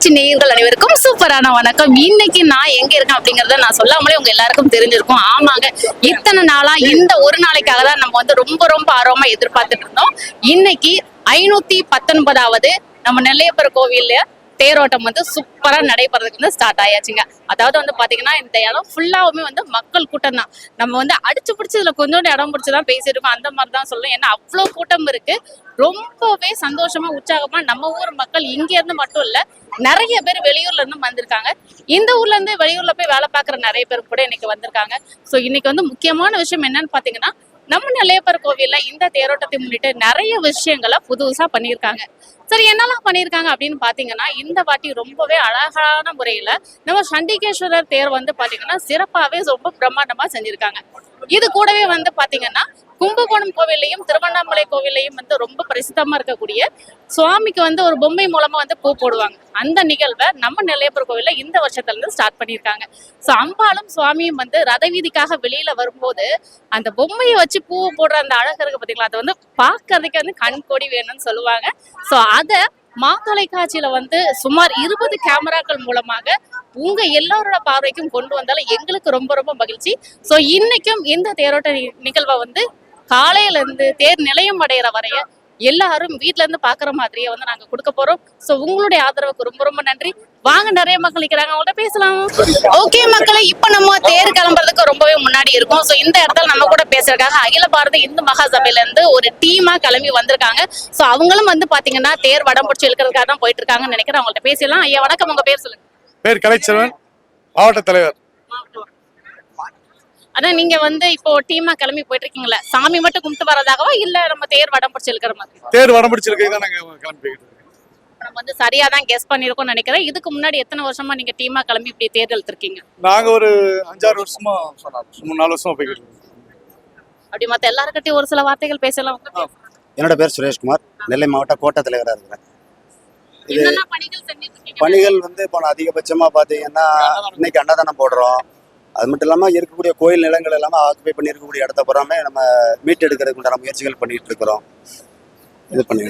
தொலைக்காட்சி நேயர்கள் அனைவருக்கும் சூப்பரான வணக்கம். இன்னைக்கு நான் எங்க இருக்கேன் அப்படிங்கறத நான் சொல்லாமலே உங்க எல்லாருக்கும் தெரிஞ்சிருக்கும். ஆமாங்க, இத்தனை நாளா இந்த ஒரு நாளைக்காக தான் நம்ம வந்து ரொம்ப ரொம்ப ஆர்வமா எதிர்பார்த்துட்டு இருந்தோம். இன்னைக்கு 519வது நம்ம நெல்லையப்பர் கோவில்ல தேரோட்டம் வந்து சூப்பரா நடைபெறதுக்கு வந்து ஸ்டார்ட் ஆயாச்சுங்க. அதாவது வந்து பாத்தீங்கன்னா இந்த இடம் ஃபுல்லாவுமே வந்து மக்கள் கூட்டம் தான். நம்ம வந்து அடிச்சு பிடிச்சி இதுல கொஞ்சோண்டு இடம் பிடிச்சுதான் பேசியிருக்கோம், அந்த மாதிரி தான் சொல்லும். ஏன்னா அவ்வளவு கூட்டம் இருக்கு. ரொம்பவே சந்தோஷமா உற்சாகமா நம்ம ஊர் மக்கள் இங்க இருந்து மட்டும் இல்ல, நிறைய பேர் வெளியூர்ல இருந்து வந்திருக்காங்க. இந்த ஊர்ல இருந்து வெளியூர்ல போய் வேலை பார்க்குற நிறைய பேர் கூட இன்னைக்கு வந்திருக்காங்க. சோ இன்னைக்கு வந்து முக்கியமான விஷயம் என்னன்னு பாத்தீங்கன்னா, நம்ம நெல்லையப்பர் கோவில்ல இந்த தேரோட்டத்தை முன்னிட்டு நிறைய விஷயங்களை புதுசா பண்ணியிருக்காங்க. சரி, என்னெல்லாம் பண்ணியிருக்காங்க அப்படின்னு பாத்தீங்கன்னா, இந்த வாட்டி ரொம்பவே அழகான முறையில நம்ம சண்டிகேஸ்வரர் தேர் வந்து பாத்தீங்கன்னா சிறப்பாவே ரொம்ப பிரம்மாண்டமா செஞ்சிருக்காங்க. இது கூடவே வந்து பாத்தீங்கன்னா கும்பகோணம் கோவில்லையும் திருவண்ணாமலை கோவில்லையும் வந்து ரொம்ப பிரசித்தமா இருக்கக்கூடிய சுவாமிக்கு வந்து ஒரு பொம்மை மூலமா வந்து பூ போடுவாங்க. அந்த நிகழ்வை நம்ம நெல்லையப்பர் கோவில்ல இந்த வருஷத்துல இருந்து ஸ்டார்ட் பண்ணியிருக்காங்க. சோ அம்பாலும் சுவாமியும் வந்து ரத வீதிக்காக வெளியில வரும்போது அந்த பொம்மையை வச்சு பூ போடுற அந்த அழகு இருக்கு பாத்தீங்களா, அதை வந்து பாக்குறதுக்கு வந்து கண் கொடி வேணும்னு சொல்லுவாங்க. சோ அத தொலைக்காட்சியில வந்து சுமார் 20 கேமராக்கள் மூலமாக உங்க எல்லாரோட பார்வைக்கும் கொண்டு வந்தாலும் எங்களுக்கு ரொம்ப ரொம்ப மகிழ்ச்சி. சோ இன்னைக்கும் இந்த தேரோட்ட நிகழ்வை வந்து காலையில இருந்து தேர் நிலையம் அடைகிற வரைய எல்லாரும் வீட்டுல இருந்து பாக்குற மாதிரியே வந்து நாங்க கொடுக்க போறோம். சோ உங்களுடைய ஆதரவுக்கு ரொம்ப ரொம்ப நன்றி. வாங்க, நிறைய மக்கள் நிக்கிறாங்க, அவங்கள்ட்ட பேசலாம். ஓகே மக்களை, இப்ப நம்ம தேர் கிளம்புறதுக்கு ரொம்பவே முன்னாடி இருக்கும். சோ இந்த இடத்துல நம்ம கூட பேசுறதுக்காக அகில பாரத இந்து மகாசபையில இருந்து ஒரு டீமா கிளம்பி வந்திருக்காங்க. சோ அவங்களும் வந்து பாத்தீங்கன்னா தேர் வடம் பிடிச்சி இழுக்கிறதுக்காக தான் போயிட்டு இருக்காங்கன்னு நினைக்கிறேன். அவங்கள்ட்ட பேசலாம். ஐயா வணக்கம், உங்க பேர் சொல்லுங்க. பேர் கலைச்செல்வன், மாவட்ட தலைவர். அதான் நீங்க வந்து இப்போ டீமா கிளம்பி போயிட்டு இருக்கீங்களா, சாமி மட்டும் கும்பிட்டு வரதாகவா இல்ல நம்ம தேர் வடம் பிடிச்சி இழுக்கிற மாதிரி? தேர் வடம் பிடிச்சி இழுக்கிறதுக்கு நாங்க கிளம்பி போயிட்டு இருக்கோம். நம்ம வந்து சரியா தான் கெஸ் பண்ணிருக்கோம் நினைக்கிறேன். இதுக்கு முன்னாடி எத்தனை வருஷமா நீங்க டீமா கிளம்பி இப்படி தேர் இழுத்துருக்கீங்க? நாங்க ஒரு 5-6 வருஷமா, 3-4 வருஷமா போய்கிட்டு இருக்கோம். அப்படி மத்த எல்லாருக்கிட்டையும் ஒரு சில வார்த்தைகள் பேசலாம். என்னோட பேர் சுரேஷ்குமார், நெல்லை மாவட்ட கோட்ட தலைவராக இருக்கிறேன். என்னென்ன பணிகள் செஞ்சுட்டு இருக்கீங்க? பணிகள் வந்து இப்போ அதிகபட்சமா பாத்தீங்கன்னா இன்னைக்கு அன்னதானம் போடுறோம். அது மட்டும் இல்லாம இருக்கக்கூடிய கோயில் நிலங்கள் எல்லாமே ஆக்குபை பண்ணி இருக்கக்கூடிய இடத்த பூராமே நம்ம மீட்டு எடுக்கிறதுக்கு உண்டான முயற்சிகள் பண்ணிட்டு இருக்கிறோம். இது பண்ணி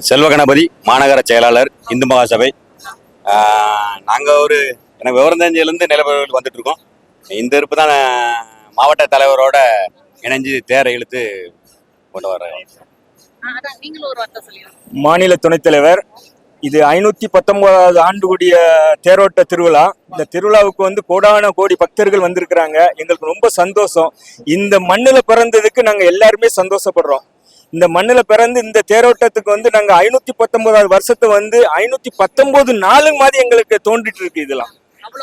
செல்வ கணபதி, மாநகர செயலாளர், இந்து மகாசபை. நாங்கள் எனக்கு விவரம் தெரிஞ்சிலேருந்து நிலவரங்களுக்கு வந்துட்டு இருக்கோம். இந்த இருப்பு தான் மாவட்ட தலைவரோட இணைஞ்சு தேரை இழுத்து கொண்டு வர்றோம். மாநில துணைத் தலைவர். இது 519வது ஆண்டு கூடிய தேரோட்ட திருவிழா. இந்த திருவிழாவுக்கு வந்து கோடான கோடி பக்தர்கள் வந்திருக்கிறாங்க. எங்களுக்கு ரொம்ப சந்தோஷம். இந்த மண்ணுல பிறந்ததுக்கு நாங்க எல்லாருமே சந்தோஷப்படுறோம். இந்த மண்ணுல பிறந்து இந்த தேரோட்டத்துக்கு வந்து நாங்க 519வது வருஷத்தை வந்து 519 நாலு மாதிரி எங்களுக்கு தோன்றிட்டு இருக்கு. இதெல்லாம்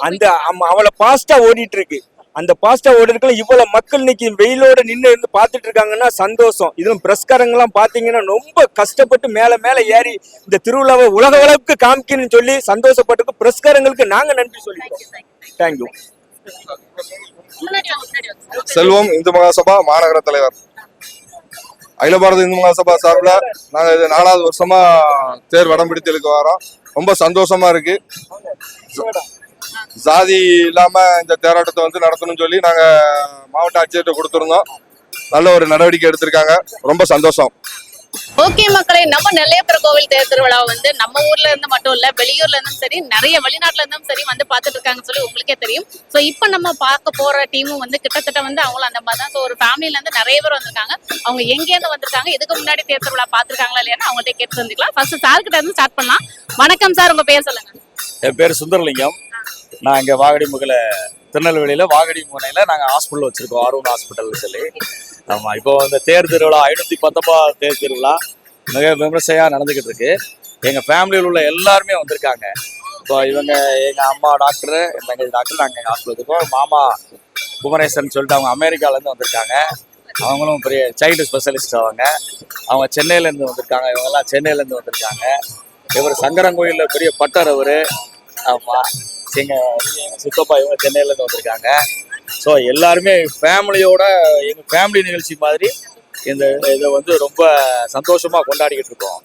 அந்த அவளை பாஸ்டா ஓடிட்டு இருக்கு. அந்த பாஸ்டா ஓடுறதுக்குள்ள இவ்வளவு மக்கள் இன்னைக்கு வெயிலோட நின்று இருந்து பாத்துட்டு இருக்காங்கன்னா சந்தோஷம். இதுவும் பிரஸ்காரங்கெல்லாம் பாத்தீங்கன்னா ரொம்ப கஷ்டப்பட்டு மேல மேல ஏறி இந்த திருவிழாவை உலக அளவுக்கு காமிக்கணும்னு சொல்லி சந்தோஷப்பட்டு பிரஸ்காரங்களுக்கு நாங்க நன்றி சொல்லிக்கிறோம். தேங்க்யூ. செல்வம், இந்து மகாசபா மாநகர தலைவர். அகில பாரத இந்து மகாசபா சார்பில் நாங்க இது 4வது வருஷமா தேர் வடம் பிடித்து இழுக்க வரோம். ரொம்ப சந்தோஷமா இருக்கு. சாதி இல்லாம இந்த தேரோட்டத்தை வந்து நடத்தணும்னு சொல்லி நாங்க மாவட்ட ஆட்சியர்கிட்ட கொடுத்திருந்தோம். நல்ல ஒரு நடவடிக்கை எடுத்திருக்காங்க. ரொம்ப சந்தோஷம். ஓகே மக்களை, நம்ம நெல்லையப்பர் கோவில் தேர் திருவிழா வந்து நம்ம ஊர்ல இருந்து மட்டும் இல்ல, வெளியூர்ல இருந்தும் சரி, நிறைய வெளிநாட்டுல இருந்தும் சரி வந்து பாத்துட்டு இருக்காங்கன்னு சொல்லி உங்களுக்கே தெரியும். சோ இப்ப நம்ம பார்க்க போற டீமும் வந்து கிட்டத்தட்ட வந்து அவங்களும் அந்த மாதிரி தான். சோ ஒரு ஃபேமிலில இருந்து நிறைய பேர் வந்திருக்காங்க. அவங்க எங்க இருந்து வந்திருக்காங்க, இதுக்கு முன்னாடி தேர் திருவிழா பாத்துருக்காங்களா இல்லையா அவங்கள்ட்ட கேட்டு வந்துக்கலாம். ஃபர்ஸ்ட் சார் கிட்ட இருந்து ஸ்டார்ட் பண்ணலாம். வணக்கம் சார், உங்க பேர் சொல்லுங்க. என் பேர் சுந்தரலிங்கம். நான் இங்கே வாகடி முகல திருநெல்வேலியில் வாகடி முனையில் நாங்கள் ஹாஸ்பிட்டல் வச்சுருக்கோம், அருண் ஹாஸ்பிட்டல்னு சொல்லி. ஆமாம், இப்போ இந்த தேர் திருவிழா 519 தேர் திருவிழா மிக விமர்சையாக நடந்துக்கிட்டு இருக்கு. எங்கள் ஃபேமிலியில் உள்ள எல்லாருமே வந்திருக்காங்க. இப்போ எங்கள் அம்மா டாக்டரு, என் தங்கச்சி டாக்டர், நாங்கள் எங்கள் ஹாஸ்பிட்டல் இருக்கோம். மாமா குமரேசன் சொல்லிட்டு அவங்க அமெரிக்காவிலேருந்து வந்திருக்காங்க. அவங்களும் பெரிய சைல்டு ஸ்பெஷலிஸ்ட். அவங்க சென்னையிலேருந்து வந்திருக்காங்க. இவங்கெல்லாம் சென்னையிலேருந்து வந்திருக்காங்க. இவர் சங்கரங்கோயிலில் பெரிய பட்டர் அவர். ஆமாம், எங்கள் சித்தப்பா இவங்க சென்னையிலேருந்து வந்திருக்காங்க. ஸோ எல்லாருமே ஃபேமிலியோட எங்கள் ஃபேமிலி நிகழ்ச்சி மாதிரி இந்த இதை வந்து ரொம்ப சந்தோஷமா கொண்டாடிக்கிட்டு இருக்கோம்.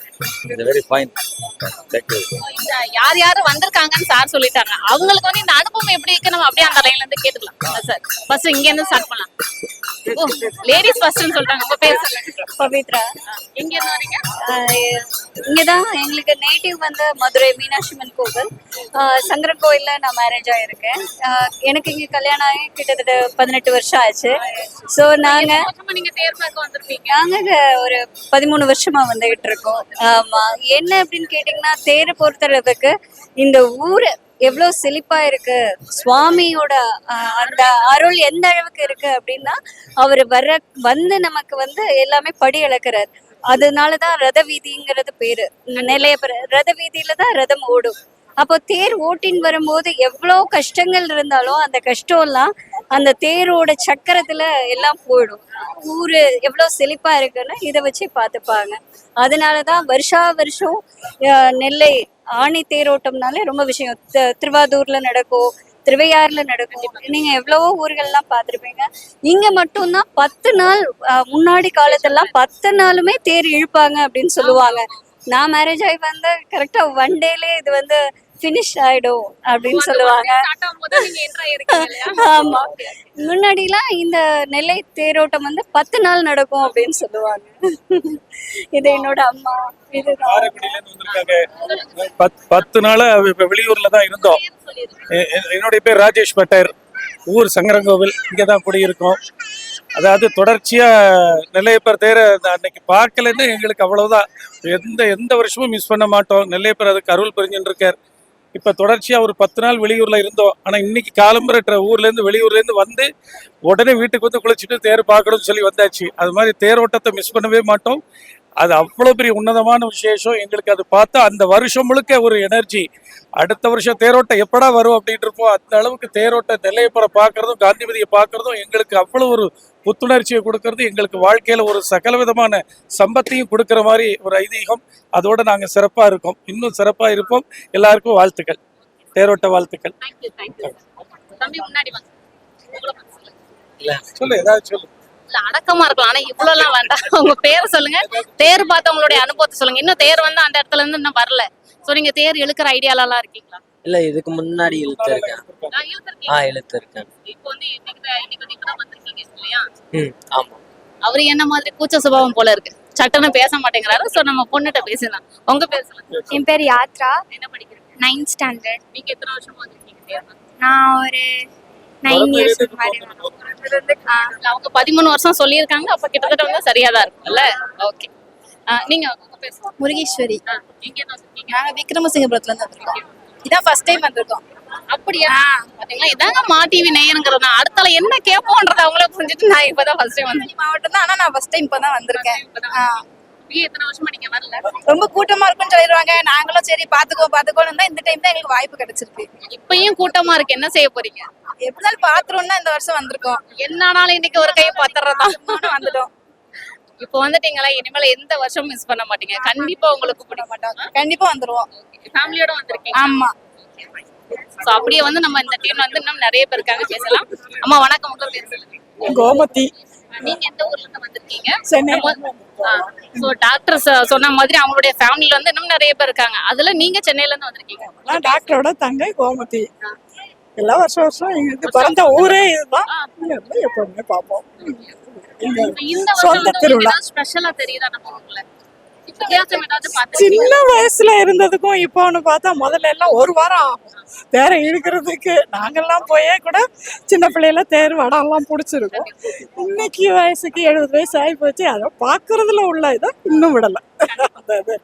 இது வெரி ஃபைன். யார் யார் வந்திருக்காங்கன்னு சார் சொல்லிட்டாங்க. அவங்களுக்கு வந்து இந்த அனுபவம் எப்படி இருக்கு நம்ம அப்படியே அந்த லைன்ல இருந்து கேட்டுக்கலாம் சார். ஃபர்ஸ்ட் இங்க இருந்து ஸ்டார்ட் பண்ணலாம். லேடிஸ் ஃபர்ஸ்ட்னு சொல்றாங்க. உங்க பேர் சொல்லுங்க. பவித்ரா. எங்க இருந்து வரீங்க? இங்கதான் எங்களுக்கு நேட்டிவ் வந்து மதுரை மீனாட்சி அம்மன் கோவில். சங்கரன் கோயில்ல நான் மேரேஜ் ஆயிருக்கேன். எனக்கு இங்க கல்யாணம் ஆகி கிட்டத்தட்ட 18 வருஷம் ஆச்சு. ஸோ நாங்க நீங்க தேர் பார்க்க வந்திருப்பீங்க. நாங்க ஒரு 13 வருஷமா வந்துகிட்டு இருக்கோம். ஆமா, என்ன அப்படின்னு கேட்டீங்கன்னா தேரை பொறுத்தளவுக்கு இந்த ஊரு எவ்வளவு செழிப்பா இருக்கு, சுவாமியோட அந்த அருள் எந்த அளவுக்கு இருக்கு அப்படின்னா அவர் வந்து நமக்கு வந்து எல்லாமே படி அளக்கிறார். அதனாலதான் ரத வீதிங்கிறது பேரு. நிலைய ரத வீதியில தான் ரதம் ஓடும். அப்போ தேர் ஓட்டின்னு வரும்போது எவ்வளோ கஷ்டங்கள் இருந்தாலும் அந்த கஷ்டம் எல்லாம் அந்த தேரோட சக்கரத்துல எல்லாம் போயிடும். ஊரு எவ்வளோ செழிப்பா இருக்குன்னு இதை வச்சு பார்த்துப்பாங்க. அதனாலதான் வருஷா வருஷம் நெல்லை ஆணி தேரோட்டம்னாலே ரொம்ப விஷயம். திருவாரூர்ல நடக்கும், திருவையாறுல நடக்கும். நீங்க எவ்வளவோ ஊர்கள்லாம் பார்த்துருப்பீங்க. இங்க மட்டும்தான் 10 நாள் முன்னாடி காலத்தெல்லாம் 10 நாளுமே தேர் இழுப்பாங்க அப்படின்னு சொல்லுவாங்க. நான் மேரேஜ் ஆகி வந்த கரெக்டா 1 டேலே இது வந்து ஃபினிஷ் ஆயிடும் அப்படின்னு சொல்லுவாங்க. ஆமா, முன்னாடிலாம் இந்த நெல்லை தேரோட்டம் வந்து 10 நாள் நடக்கும் அப்படின்னு சொல்லுவாங்க. இது என்னோட அம்மா. இது காரைக்குடியிலேருந்து வந்திருக்காங்க. 10 நாளா வெளியூர்ல தான் இருந்தோம். என்னுடைய பேர் ராஜேஷ் பட்டர். ஊர் சங்கரங்கோவில். இங்கே தான் குடியிருக்கோம். அதாவது தொடர்ச்சியா நெல்லையப்பர் தேரை அன்னைக்கு பார்க்கலன்னு எங்களுக்கு அவ்வளவுதான். எந்த வருஷமும் மிஸ் பண்ண மாட்டோம். நெல்லையப்பர் அதுக்கு அருள் புரிஞ்சுட்டு இருக்கார். இப்போ தொடர்ச்சியா ஒரு 10 நாள் வெளியூர்ல இருந்தோம். ஆனா இன்னைக்கு காலம்புற ஊர்லேருந்து வெளியூர்லேருந்து வந்து உடனே வீட்டுக்கு வந்து குளிச்சுட்டு தேர் பார்க்கணும்னு சொல்லி வந்தாச்சு. அது மாதிரி தேரோட்டத்தை மிஸ் பண்ணவே மாட்டோம். அது அவ்வளோ பெரிய உன்னதமான விசேஷம் எங்களுக்கு. அது பார்த்தா அந்த வருஷம் முழுக்க ஒரு எனர்ஜி. அடுத்த வருஷம் தேரோட்டம் எப்படா வரும் அப்படின்ட்டு இருப்போம். அந்த அளவுக்கு தேரோட்ட நெல்லையப்பரை பார்க்கறதும் காந்திமதியை பார்க்கறதும் எங்களுக்கு அவ்வளோ ஒரு புத்துணர்ச்சியை கொடுக்கறது. எங்களுக்கு வாழ்க்கையில ஒரு சகல விதமான சம்பத்தையும் கொடுக்குற மாதிரி ஒரு ஐதீகம். அதோட நாங்கள் சிறப்பாக இருக்கோம். இன்னும் சிறப்பாக இருப்போம். எல்லாருக்கும் வாழ்த்துக்கள், தேரோட்ட வாழ்த்துக்கள். சொல்லு, ஏதாவது சொல்லு. அடக்கமா இருக்கலாம், ஆனா இவ்வளவு எல்லாம் வேண்டாம். உங்க பேர் சொல்லுங்க, தேர் பார்த்தவங்களுடைய அனுபவத்தை சொல்லுங்க. இன்னும் தேர் வந்து அந்த இடத்துல இருந்து இன்னும் வரல. சோ நீங்க தேர் இழுக்கிற ஐடியால எல்லாம் இருக்கீங்களா? இல்ல, இதுக்கு முன்னாடி இழுத்திருக்கேன். இழுத்திருக்கேன். இப்போ வந்து இன்னைக்கு இப்பதான் வந்திருக்கீங்க இல்லையா? ஆமா. அவரு என்ன மாதிரி கூச்ச சுபாவம் போல இருக்கு, சட்டன்னு பேச மாட்டேங்கிறாரு. சோ நம்ம பொண்ணுகிட்ட பேசலாம். உங்க பேர் சொல்லுங்க. என் பேர் யாத்ரா. என்ன படிக்கிறீங்க? 9th standard. நீங்க எத்தனை வருஷமா வந்திருக்கீங்க தேர்? நான் ஒரு 9 இயர்ஸ் மாதிரி. அவங்க 13 வருஷம் சொல்லியிருக்காங்க. அப்ப கிட்டத்தட்ட வந்து சரியா தான் இருக்கும்ல. ஓகே, நீங்க உங்க பேர் சொல்லுங்க. முருகேஸ்வரி. எங்க இருந்து வந்திருக்கீங்க? நாங்க விக்ரமசிங்கபுரத்துல இருந்து வந்திருக்கோம். இதான் ஃபர்ஸ்ட் டைம் வந்திருக்கோம். அப்படியா? பாத்தீங்களா, இதாங்க மா டிவி நேயருங்கிறது. நான் அடுத்தால என்ன கேட்போன்றது அவங்கள புரிஞ்சுட்டு நான் இப்பதான் ஃபர்ஸ்ட் டைம் வந்தேன். மாவட்டம் தான், ஆனா நான் ஃபர்ஸ்ட் டைம் இப்பதான் வந்திருக்கேன். நீங்க எத்தனை வருஷமா நீங்க வரல? ரொம்ப கூட்டமா இருக்குன்னு சொல்லிடுவாங்க. நாங்களும் சரி பாத்துக்கோன்னு தான் இந்த டைம் தான் எங்களுக்கு வாய்ப்பு கிடைச்சிருக்கு. இப்பயும் கூட்டமா இருக்கு, என்ன செய்ய போறீங்க? எப்படினாலும் பாத்துறோம்னா இந்த வருஷம் வந்திருக்கோம். என்னானாலும் இன்னைக்கு ஒரு கை பாத்துறதா வந்துட்டோம். இப்போ வந்துட்டீங்களா, இனிமேல எந்த வருஷம் மிஸ் பண்ண மாட்டீங்க. கண்டிப்பா உங்களுக்கு கூப்பிட மாட்டோம். கண்டிப்பா வந்துருவோம். ஃபேமிலியோட வந்திருக்கீங்க? ஆமா. சோ அப்படியே வந்து நம்ம இந்த டீம் வந்து இன்னும் நிறைய பேர் இருக்காங்க, பேசலாம். அம்மா வணக்கம், உங்க பேர் சொல்லுங்க. கோமதி. நீங்க எந்த ஊர்ல இருந்து வந்திருக்கீங்க? சென்னை. சோ டாக்டர் சொன்ன மாதிரி அவங்களுடைய ஃபேமிலில வந்து இன்னும் நிறைய பேர் இருக்காங்க. அதுல நீங்க சென்னையில இருந்து வந்திருக்கீங்க. நான் டாக்டரோட தங்கை கோமதி. எல்லா வருஷம் எங்களுக்கு பிறந்த ஊரே இதுதான். எப்பவுமே பார்ப்போம். இந்த சொந்த திருவிழா ஸ்பெஷலா தெரியுதா நம்ம ஊர்ல? வித்தியாசம் ஏதாவது பாத்து? சின்ன வயசுல இருந்ததுக்கும் இப்போன்னு பார்த்தா முதல்ல எல்லாம் ஒரு வாரம் ஆகும் தேரை இழுக்கிறதுக்கு. நாங்கெல்லாம் போயே கூட சின்ன பிள்ளையில தேர் வடம் எல்லாம் பிடிச்சிருக்கோம். இன்னைக்கு வயசுக்கு 70 வயசு ஆகி போச்சு. அதை பாக்குறதுல உள்ள இதை இன்னும் விடல.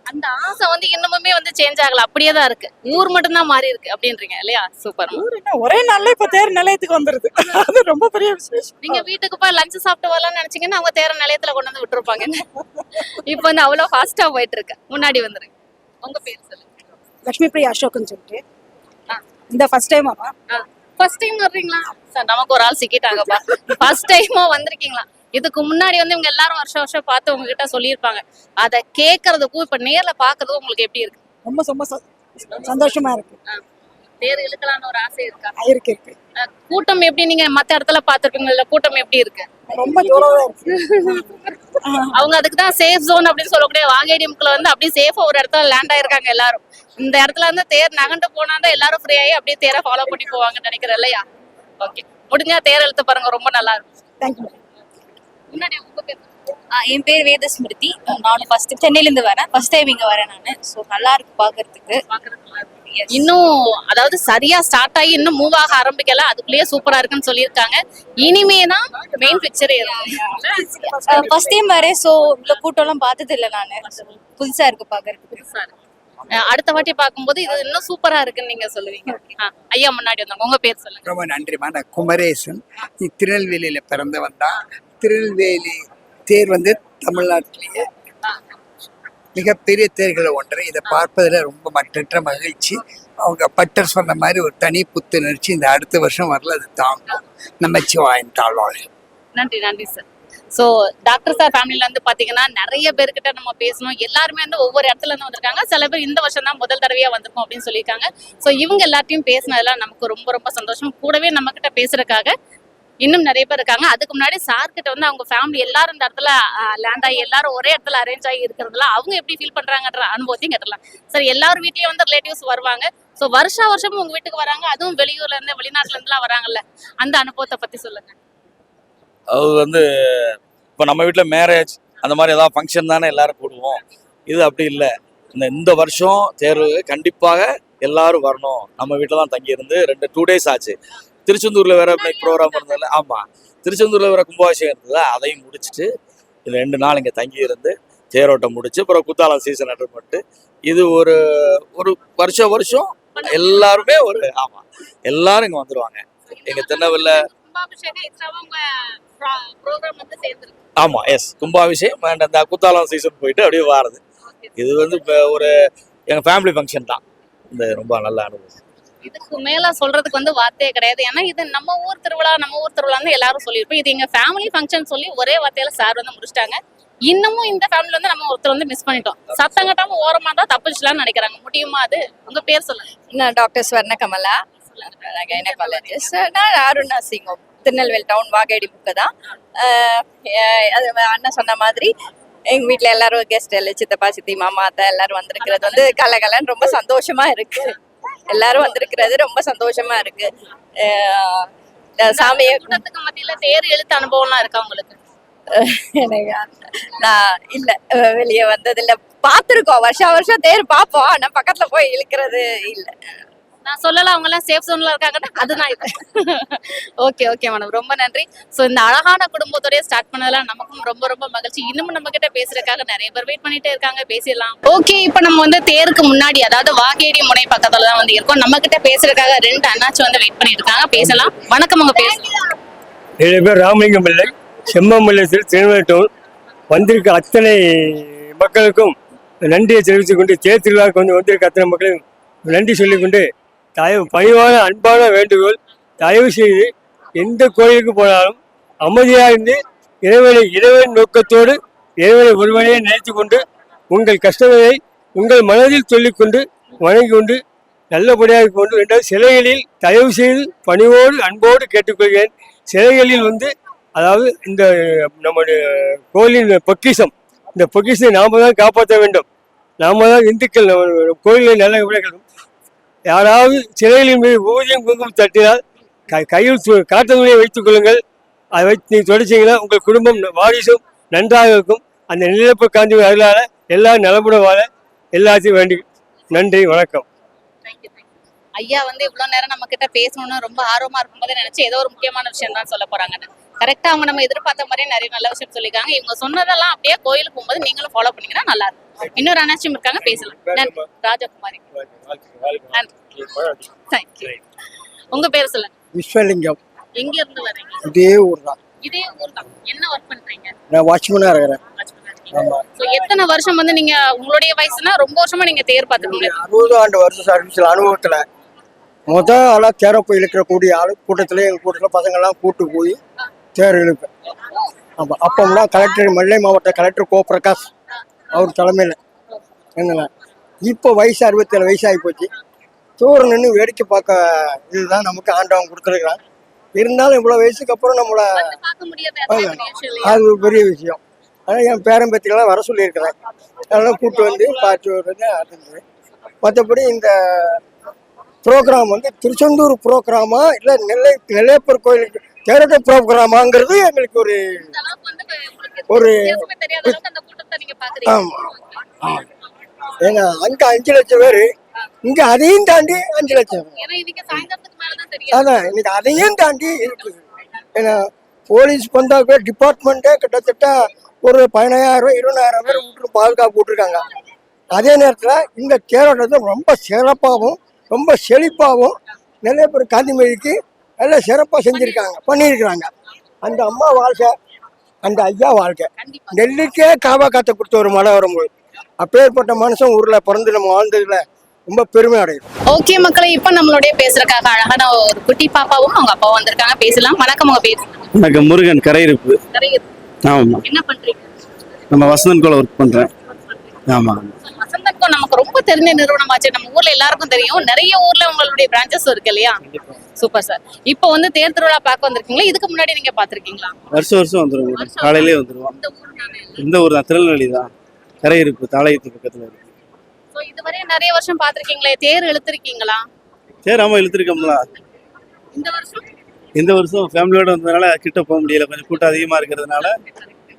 அந்த ஆசை வந்து இன்னமுமே வந்து சேஞ்ச் ஆகல, அப்படியே தான் இருக்கு. ஊர் மட்டும் தான் மாறி இருக்கு அப்படின்றீங்க இல்லையா? சூப்பர். ஒரே நாள்ல இப்ப தேர் நிலையத்துக்கு வந்துருது. அது ரொம்ப பெரிய விசேஷம். நீங்க வீட்டுக்கு போய் லஞ்ச் சாப்பிட்டு வரலாம்னு நினைச்சீங்கன்னா அவங்க தேர நிலையத்துல கொண்டு வந்து விட்டுருப்பாங்க. இப்ப வந்து அவ்வளவு ஃபாஸ்டா போயிட்டு இருக்கு. முன்னாடி வந்துருங்க. உங்க பேர் சொல்லுங்க. லட்சுமி பிரியா அசோக்னு சொல்லிட்டு. இந்த ஃபர்ஸ்ட் டைம் ஆமா. ஃபர்ஸ்ட் டைம் வர்றீங்களா? சார் நமக்கு ஒரு ஆள் சிக்கிட்டாங்கப்பா. ஃபர்ஸ்ட் டைமா வந்திருக்கீங்களா? இதுக்கு முன்னாடி வந்து இவங்க எல்லாரும் வருஷம் பார்த்து உங்ககிட்ட சொல்லியிருப்பாங்க. அதை கேட்கறதுக்கும் இப்ப நேர்ல பாக்குறதுக்கும் உங்களுக்கு எப்படி இருக்கு? ரொம்ப ரொம்ப சந்தோஷமா இருக்கு. தேர் இழுக்கலாம்னு ஒரு ஆசை இருக்கா? இருக்கு. கூட்டம் எப்படி, நீங்க மத்த இடத்துல பாத்துருப்பீங்கல்ல, கூட்டம் எப்படி இருக்கு? ரொம்ப ஜோரா இருக்கு. அவங்க அதுக்கு தான் சேஃப் ஜோன் அப்படின்னு சொல்லக்கூடிய வாகேடியம்குள்ள வந்து அப்படியே சேஃபா ஒரு இடத்துல லேண்ட் ஆயிருக்காங்க எல்லாரும். இந்த இடத்துல இருந்து தேர் நகண்டு போனாதான் எல்லாரும் ஃப்ரீ ஆகி அப்படியே தேரை ஃபாலோ பண்ணி போவாங்கன்னு நினைக்கிறேன் இல்லையா? ஓகே, முடிஞ்சா தேர் இழுத்து பாருங்க, ரொம்ப நல்லா இருக்கும். தேங்க்யூ. முன்னாடி உங்க பேர் என் பேர் வேதஸ்மிருதி. நானும் ஃபர்ஸ்ட் சென்னையில இருந்து வரேன். ஃபர்ஸ்ட் டைம் இங்க வரேன் நானு. ஸோ நல்லா இருக்கு பாக்குறதுக்கு. Yes. இன்னும் அதாவது சரியா ஸ்டார்ட் ஆகி இன்னும் மூவ் ஆக ஆரம்பிக்கல, அதுக்குள்ளேயே சூப்பரா இருக்குன்னு சொல்லியிருக்காங்க. இனிமே தான் மெயின் பிக்சரே ஃபர்ஸ்ட் டைம் வரேன். ஸோ இவ்வளவு கூட்டம் எல்லாம் பார்த்தது இல்லை நானு. புதுசா இருக்கு பாக்குறதுக்கு. அடுத்த வாட்டி பார்க்கும்போது இது இன்னும் சூப்பரா இருக்குன்னு நீங்க சொல்லுவீங்க. ஐயா முன்னாடி வந்தாங்க, உங்க பேர் சொல்லுங்க. ரொம்ப நன்றிமா. நான் குமரேசன். திருநெல்வேலியில பிறந்து வந்தான். திருநெல்வேலி தேர் வந்து தமிழ்நாட்டிலேயே மிகப்பெரிய தேர்களை ஒன்று. இதை பார்ப்பதில் ரொம்ப மற்றற்ற மகிழ்ச்சி. அவங்க பட்டர் சொன்ன மாதிரி ஒரு தனி புத்துணர்ச்சி. இந்த அடுத்த வருஷம் வரல, அது தாங்கும். நமச்சி வாய்ந்தாள். நன்றி நன்றி சார். ஸோ டாக்டர் சார் ஃபேமிலியில வந்து பாத்தீங்கன்னா நிறைய பேர்கிட்ட நம்ம பேசணும். எல்லாருமே வந்து ஒவ்வொரு இடத்துல இருந்து வந்திருக்காங்க. சில பேர் இந்த வருஷம் தான் முதல் தடவையா வந்திருக்கோம் அப்படின்னு சொல்லியிருக்காங்க. ஸோ இவங்க எல்லாத்தையும் பேசினதுல நமக்கு ரொம்ப ரொம்ப சந்தோஷம். கூடவே நம்ம கிட்ட பேசுறதுக்காக இன்னும் நிறைய பேர் இருக்காங்க. அதுக்கு முன்னாடி சார் கிட்ட வந்து அவங்க ஃபேமிலி எல்லாரும் இந்த இடத்துல லேண்ட் ஆகி எல்லாரும் ஒரே இடத்துல அரேஞ்ச் ஆகி இருக்கிறதுல அவங்க எப்படி ஃபீல் பண்றாங்கன்ற அனுபவத்தையும் கேட்டலாம். சார் எல்லாரும் வீட்லயும் வந்து ரிலேட்டிவ்ஸ் வருவாங்க. ஸோ வருஷமும் உங்க வீட்டுக்கு வராங்க, அதுவும் வெளியூர்ல இருந்து வெளிநாட்டுல இருந்துலாம் வராங்கல்ல, அந்த அனுபவத்தை பத்தி சொல்லுங்க. அது வந்து இப்போ நம்ம வீட்டில் மேரேஜ் அந்த மாதிரி ஏதாவது ஃபங்க்ஷன் தானே எல்லாரும் கூடுவோம். இது அப்படி இல்லை. இந்த வருஷம் தேர்வு கண்டிப்பாக எல்லாரும் வரணும். நம்ம வீட்டில் தான் தங்கியிருந்து 2 days ஆச்சு. திருச்செந்தூரில் வேற ப்ரோக்ராம் இருந்ததில்ல. ஆமாம், திருச்செந்தூரில் வேற கும்பாபிஷேகம் இருந்தது. அதையும் முடிச்சுட்டு 2 நாள் இங்கே தங்கியிருந்து தேரோட்டம் முடிச்சு அப்புறம் குத்தாலம் சீசன் அட்டன் பண்ணிட்டு இது ஒரு வருஷம் எல்லாருமே எல்லாரும் இங்கே வந்துடுவாங்க. எங்கள் திருநெல்வேலியில் ஆமாம் எஸ் கும்பாபிஷேகம் அண்ட் அந்த குத்தாலம் சீசன் போயிட்டு அப்படியே வாரது. இது வந்து இப்போ எங்கள் ஃபேமிலி ஃபங்க்ஷன் தான். இந்த ரொம்ப நல்ல அனுபவம். இதுக்கு மேல சொல்றதுக்கு வந்து வார்த்தையே கிடையாது. ஏன்னா இது நம்ம ஊர் திருவிழான்னு எல்லாரும் சொல்லியிருப்போம். இது எங்க ஃபேமிலி ஃபங்க்ஷன் சொல்லி ஒரே வார்த்தையில சார் வந்து முடிச்சிட்டாங்க. இன்னமும் இந்த ஃபேமிலி வந்து நம்ம ஒருத்தர் வந்து மிஸ் பண்ணிட்டோம். சத்தம் கட்டாம ஓரமா தான் தப்பிச்சலாம்னு நினைக்கிறாங்க. முடியுமா அது? உங்க பேர் சொல்லுங்க. நான் டாக்டர் ஸ்வர்ண கமலா, கைனகாலஜிஸ்ட். நான் அருணா சிங்கம், திருநெல்வேலி டவுன் வாகேடி புக்கு தான். அது அண்ணன் சொன்ன மாதிரி எங்க வீட்டுல எல்லாரும் கெஸ்ட் எல்லாம் சித்தப்பா சித்தி மாமா அத்தை எல்லாரும் வந்திருக்கிறது வந்து கலகலன்னு ரொம்ப சந்தோஷமா இருக்கு. எல்லாரும் வந்திருக்கிறது ரொம்ப சந்தோஷமா இருக்கு. சாமியை மத்தியில தேர் எழுத்து அனுபவம்லாம் இருக்கா உங்களுக்கு? நான் இல்ல வெளியே வந்தது இல்ல. பாத்துருக்கோம், வருஷம் தேர் பாப்போம். ஆனா பக்கத்துல போய் இழுக்கிறது இல்ல. நான் சொல்லல, அவங்க எல்லாம் சேஃப் ஜோன்ல இருக்காங்கன்னா அதுதான் இது. ஓகே மேடம், ரொம்ப நன்றி. ஸோ இந்த அழகான குடும்பத்தோடய ஸ்டார்ட் பண்ணதெல்லாம் நமக்கும் ரொம்ப ரொம்ப மகிழ்ச்சி. இன்னமும் நம்ம கிட்ட பேசுறதுக்காக நிறைய பேர் வெயிட் பண்ணிட்டே இருக்காங்க, பேசிடலாம். ஓகே, இப்போ நம்ம வந்து தேருக்கு முன்னாடி அதாவது வாகேடி முனை பக்கத்துல தான் வந்து இருக்கோம். நம்ம கிட்ட பேசுறதுக்காக 2 அண்ணாச்சி வந்து வெயிட் பண்ணிட்டு இருக்காங்க, பேசலாம். வணக்கம், உங்க பேர்? என்னுடைய பேர் ராமலிங்கம் பிள்ளை, செம்மம்பள்ளத்தில் திருநெல்வேலி டவுன். வந்திருக்க அத்தனை மக்களுக்கும் நன்றியை தெரிவித்துக் கொண்டு, தேர் திருவிழாவுக்கு வந்திருக்க அத்தனை மக்களுக்கும் நன்றி சொல்லிக்கொண்டு, பணிவான அன்பான வேண்டுகோள், தயவு செய்து எந்த கோயிலுக்கு போனாலும் அமைதியாக இருந்து இறைவன் நோக்கத்தோடு இறைவனை ஒருவனையே நினைத்து கொண்டு உங்கள் கஷ்டங்களை உங்கள் மனதில் சொல்லிக்கொண்டு வணங்கி கொண்டு நல்லபடியாக கொண்டு. 2வது, சிலைகளில் தயவு செய்து பணிவோடு அன்போடு கேட்டுக்கொள்கிறேன். சிலைகளில் அதாவது இந்த நம்முடைய கோயிலின் பொக்கிஷம், இந்த பொக்கிஷத்தை நாம தான் காப்பாற்ற வேண்டும். நாம தான் இந்துக்கள், கோயில்களை நல்ல யாராவது சிலைகளின் மீது ஊதியம் குங்குமம் தட்டினால் கையில் காட்ட துணியை வைத்துக் கொள்ளுங்கள். அதை வைத்து நீங்கள் தொடச்சிங்கன்னா உங்கள் குடும்பம் வாரிசும் நன்றாக இருக்கும். அந்த நிலப்பு காந்தி அருளால எல்லாரும் நலமுடன் வாழ எல்லாத்தையும் வேண்டி நன்றி, வணக்கம். ஐயா வந்து இவ்வளவு நேரம் நம்ம கிட்ட பேசணும்னு ரொம்ப ஆர்வமா இருக்கும்போதே நினைச்சு ஏதோ ஒரு முக்கியமான விஷயம் தான் சொல்ல போறாங்கன்னு. கரெக்டா அவங்க நம்ம எதிர்பார்த்த மாதிரி நிறைய நல்ல விஷயம் சொல்லிருக்காங்க. இவங்க சொன்னதெல்லாம் அப்படியே கோயிலுக்கு போகும்போது நீங்களும் ஃபாலோ பண்ணீங்கன்னா நல்லா இருக்கும். இன்னொரு அண்ணாச்சியும் இருக்காங்க, பேசலாம். நன்றி. ராஜகுமாரி, தேங்க்யூ. உங்க பேர் சொல்லுங்க. விஸ்வலிங்கம். எங்க இருந்து வரீங்க? இதே ஊர் தான். இதே ஊர் தான். என்ன ஒர்க் பண்றீங்க? நான் வாட்ச்மேனா இருக்கிறேன். சோ எத்தனை வருஷம் வந்து நீங்க உங்களுடைய வயசுனா ரொம்ப வருஷமா நீங்க தேர் பார்த்துருக்கீங்க? 60 ஆண்டு வருஷ சர்வீஸ்ல அனுபவத்துல முதல் ஆளா தேரை போய் இழுக்கிற கூடிய ஆளு கூட்டத்துல எங்க கூட்டத்துல பசங்கள்லாம் கூட்டு போய் தேர் இழுப்பேன். ஆமா, அப்போம்னா கலெக்டர், மல்லை மாவட்ட கலெக்டர் கோ பிரகாஷ் அவர் தலைமையில என்னங்க. இப்போ வயசு 67 வயசாகி போச்சு. தூரம் நின்று வேடிக்கை பார்க்க இதுதான் நமக்கு ஆண்டவன் கொடுத்துருக்கிறான். இருந்தாலும் இவ்வளோ வயசுக்கு அப்புறம் நம்மளை அது ஒரு பெரிய விஷயம். ஆனால் என் பேரம்பேத்திகளாம் வர சொல்லியிருக்கிறேன். அதெல்லாம் கூப்பிட்டு வந்து பார்த்து வர்றது அது. மற்றபடி இந்த ப்ரோக்ராம் திருச்செந்தூர் ப்ரோக்ராமா இல்லை நெல்லையப்பர் கோயிலுக்கு தேரோட்ட ப்ரோக்ராமாங்கிறது எங்களுக்கு ஒரு உங்களுக்கு ஒரு வித்தியாசமே தெரியாத அளவுக்கு அந்த கூட்டத்தை நீங்க பாக்குறீங்க. ஆமா ஏன்னா அங்க 5 லட்சம் பேரு, இங்க அதையும் தாண்டி 5 லட்சம். ஏன்னா இன்னைக்கு சாயந்தரத்துக்கு மேலதான் தெரியும். அதான் இன்னைக்கு அதையும் தாண்டி இருக்குது. ஏன்னா போலீஸ் வந்தாக்க டிபார்ட்மெண்ட்டே கிட்டத்தட்ட ஒரு 15,000 20,000 பேர் பாதுகாப்பு விட்டுருக்காங்க. அதே நேரத்தில் இந்த தேரோட்டத்தை ரொம்ப சிறப்பாகவும் ரொம்ப செழிப்பாகவும் நிறைய பேர் காந்திமதிக்கு நல்லா சிறப்பாக செஞ்சுருக்காங்க, பண்ணியிருக்கிறாங்க. அந்த அம்மா வாழ்க்கை, அந்த ஐயா வாழ்க்கை, நெல்லுக்கே காவா காத்த கொடுத்த ஒரு மழை வரும்போது அப்பேற்பட்ட மனுஷன் ஊர்ல பிறந்து நம்ம வாழ்ந்ததுல ரொம்ப பெருமை அடையும். ஓகே மக்களே, இப்ப நம்மளுடைய பேசுறதுக்காக அழகான ஒரு குட்டி பாப்பாவும் அவங்க அப்பாவும் வந்திருக்காங்க. பேசலாம். வணக்கம், உங்க பேர்? எனக்கு முருகன் கரையிருப்பு. ஆமா. என்ன பண்றீங்க? நம்ம வசந்தன் கோல ஒர்க் பண்றேன். ஆமா. வசந்தன்கோ நமக்கு ரொம்ப தெரிஞ்ச நிறுவனமாச்சு. நம்ம ஊர்ல எல்லாருக்கும் தெரியும். நிறைய ஊர்ல உங்களுடைய பிரான்ச்சஸ் இருக்கு இல்லையா? Super sir. இப்போ வந்து தேர் திருவிழா பார்க்க வந்திருக்கீங்களா? இதுக்கு முன்னாடி நீங்க பாத்திருக்கீங்களா? வருஷம் வந்துருவோம். காலையிலேயே வந்துருவோம். இந்த ஊர் தான், திருநெல்வேலி தான். கரையிருப்பு தாளையத்து பக்கத்துல இருக்கு. சோ இதுவரை நிறைய வருஷம் பாத்திருக்கீங்களே, தேர் இழுத்திருக்கீங்களா? தேர் ஆமா இழுத்துருக்கோம்ல. இந்த வருஷம் ஃபேமிலியோட வந்ததுனால கிட்ட போக முடியல, கொஞ்சம் கூட்டம் அதிகமா இருக்கிறதுனால